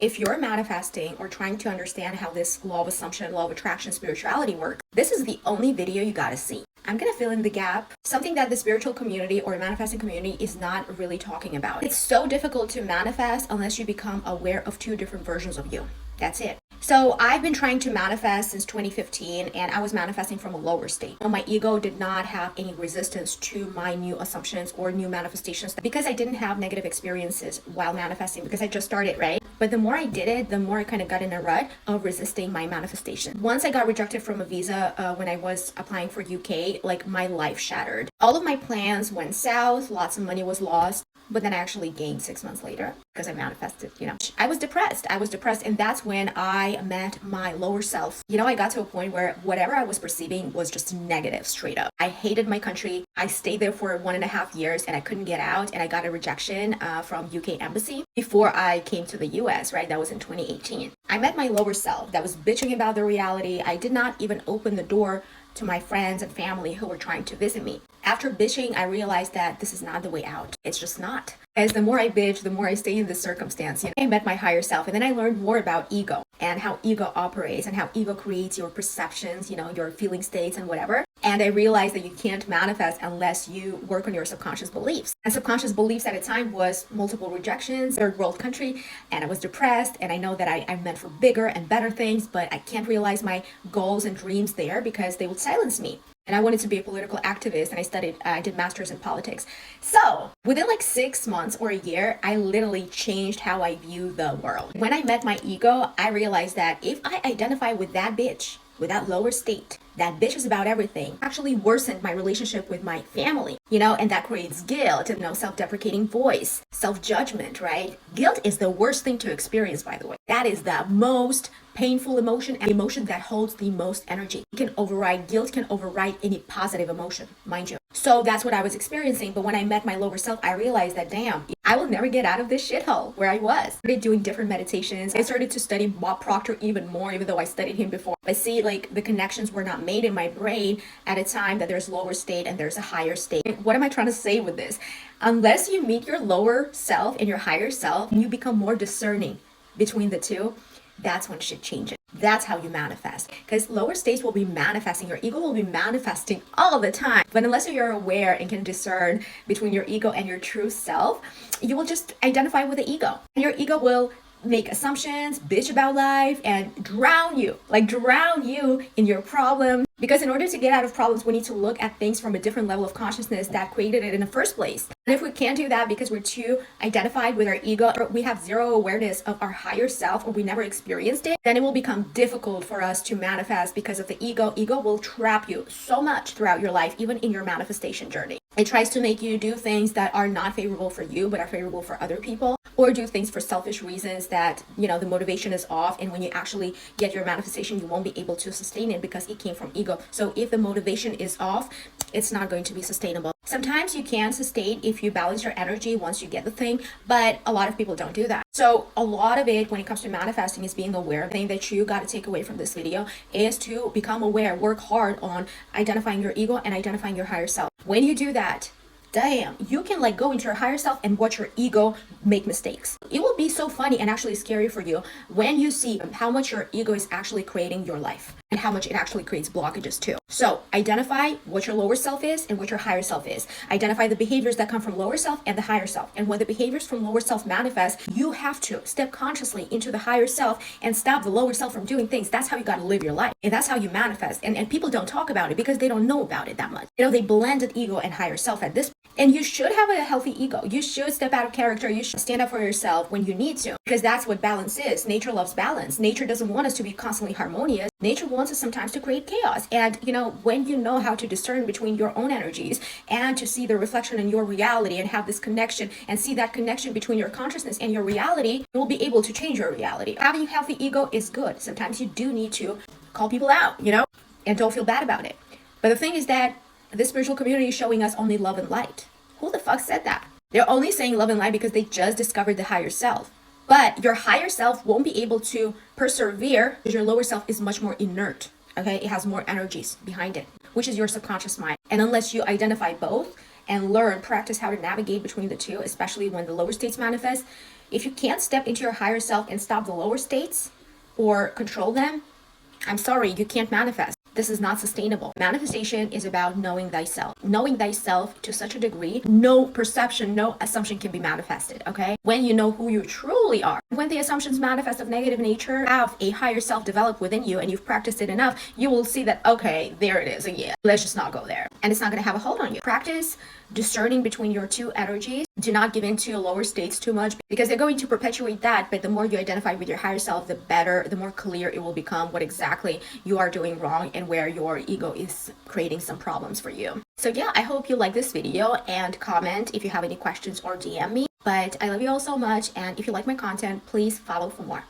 If you're manifesting or trying to understand how this law of assumption, law of attraction, spirituality work, this is the only video you gotta see. I'm gonna fill in the gap, something that the spiritual community or manifesting community is not really talking about. It's so difficult to manifest unless you become aware of two different versions of you. That's it. So I've been trying to manifest since 2015, and I was manifesting from a lower state. My ego did not have any resistance to my new assumptions or new manifestations because I didn't have negative experiences while manifesting, because I just started, right? But the more I did it, the more I kind of got in a rut of resisting my manifestation. Once I got rejected from a visa when I was applying for UK, like my life shattered. All of my plans went south, lots of money was lost. But then I actually gained 6 months later because I manifested, I was depressed, and that's when I met my lower self. I got to a point where whatever I was perceiving was just negative, straight up. I hated my country. I stayed there for 1.5 years and I couldn't get out, and I got a rejection from UK embassy before I came to the US, right? That was in 2018. I met my lower self that was bitching about the reality. I did not even open the door to my friends and family who were trying to visit me. After bitching, I realized that this is not the way out. It's just not. As the more I bitch, the more I stay in this circumstance. I met my higher self, and then I learned more about ego and how ego operates and how ego creates your perceptions, your feeling states and whatever. And I realized that you can't manifest unless you work on your subconscious beliefs. And subconscious beliefs at a time was multiple rejections, third world country, and I was depressed. And I know that I'm meant for bigger and better things, but I can't realize my goals and dreams there because they would silence me. And I wanted to be a political activist, and I did masters in politics. So within like 6 months or a year, I literally changed how I view the world. When I met my ego, I realized that if I identify with that bitch, with that lower state, that bitch is about everything, actually worsened my relationship with my family, and that creates guilt, self-deprecating voice, self-judgment, right? Guilt is the worst thing to experience, by the way. That is the most painful emotion, and emotion that holds the most energy. Guilt can override any positive emotion, mind you. So that's what I was experiencing. But when I met my lower self, I realized that, damn, I will never get out of this shithole where I was. I started doing different meditations. I started to study Bob Proctor even more, even though I studied him before. But see, the connections were not made in my brain at a time that there's lower state and there's a higher state. What am I trying to say with this? Unless you meet your lower self and your higher self, and you become more discerning between the two, that's when shit changes. That's how you manifest. Because lower states will be manifesting. Your ego will be manifesting all the time. But unless you're aware and can discern between your ego and your true self, you will just identify with the ego. And your ego will make assumptions, bitch about life, and drown you in your problem. Because in order to get out of problems, we need to look at things from a different level of consciousness that created it in the first place. And if we can't do that because we're too identified with our ego, or we have zero awareness of our higher self, or we never experienced it, then it will become difficult for us to manifest because of the ego. Ego will trap you so much throughout your life, even in your manifestation journey. It tries to make you do things that are not favorable for you, but are favorable for other people, or do things for selfish reasons that, the motivation is off. And when you actually get your manifestation, you won't be able to sustain it because it came from ego. So if the motivation is off, it's not going to be sustainable. Sometimes you can sustain if you balance your energy once you get the thing, but a lot of people don't do that. So a lot of it when it comes to manifesting is being aware. The thing that you got to take away from this video is to become aware, work hard on identifying your ego and identifying your higher self. When you do that, damn, you can go into your higher self and watch your ego make mistakes. It will be so funny and actually scary for you when you see how much your ego is actually creating your life and how much it actually creates blockages too. So identify what your lower self is and what your higher self is. Identify the behaviors that come from lower self and the higher self. And when the behaviors from lower self manifest, you have to step consciously into the higher self and stop the lower self from doing things. That's how you got to live your life. And that's how you manifest. And people don't talk about it because they don't know about it that much. They blended ego and higher self at this point. And you should have a healthy ego. You should step out of character. You should stand up for yourself when you need to, because that's what balance is. Nature loves balance. Nature doesn't want us to be constantly harmonious. Nature wants us sometimes to create chaos. And, when you know how to discern between your own energies and to see the reflection in your reality and have this connection and see that connection between your consciousness and your reality, you will be able to change your reality. Having a healthy ego is good. Sometimes you do need to call people out, and don't feel bad about it. But the thing is that this spiritual community is showing us only love and light. Who the fuck said that? They're only saying love and light because they just discovered the higher self. But your higher self won't be able to persevere because your lower self is much more inert. Okay, it has more energies behind it, which is your subconscious mind. And unless you identify both and practice how to navigate between the two, especially when the lower states manifest, If you can't step into your higher self and stop the lower states or control them, I'm sorry, you can't manifest. This is not sustainable. Manifestation is about knowing thyself. Knowing thyself to such a degree, no perception, no assumption can be manifested, okay? When you know who you truly are, when the assumptions manifest of negative nature have a higher self developed within you and you've practiced it enough, you will see that, okay, there it is again. Let's just not go there. And it's not going to have a hold on you. Practice discerning between your two energies. Do not give into your lower states too much because they're going to perpetuate that. But the more you identify with your higher self, the better, the more clear it will become what exactly you are doing wrong and where your ego is creating some problems for you. So yeah, I hope you like this video, and comment if you have any questions or DM me. But I love you all so much, and if you like my content, please follow for more.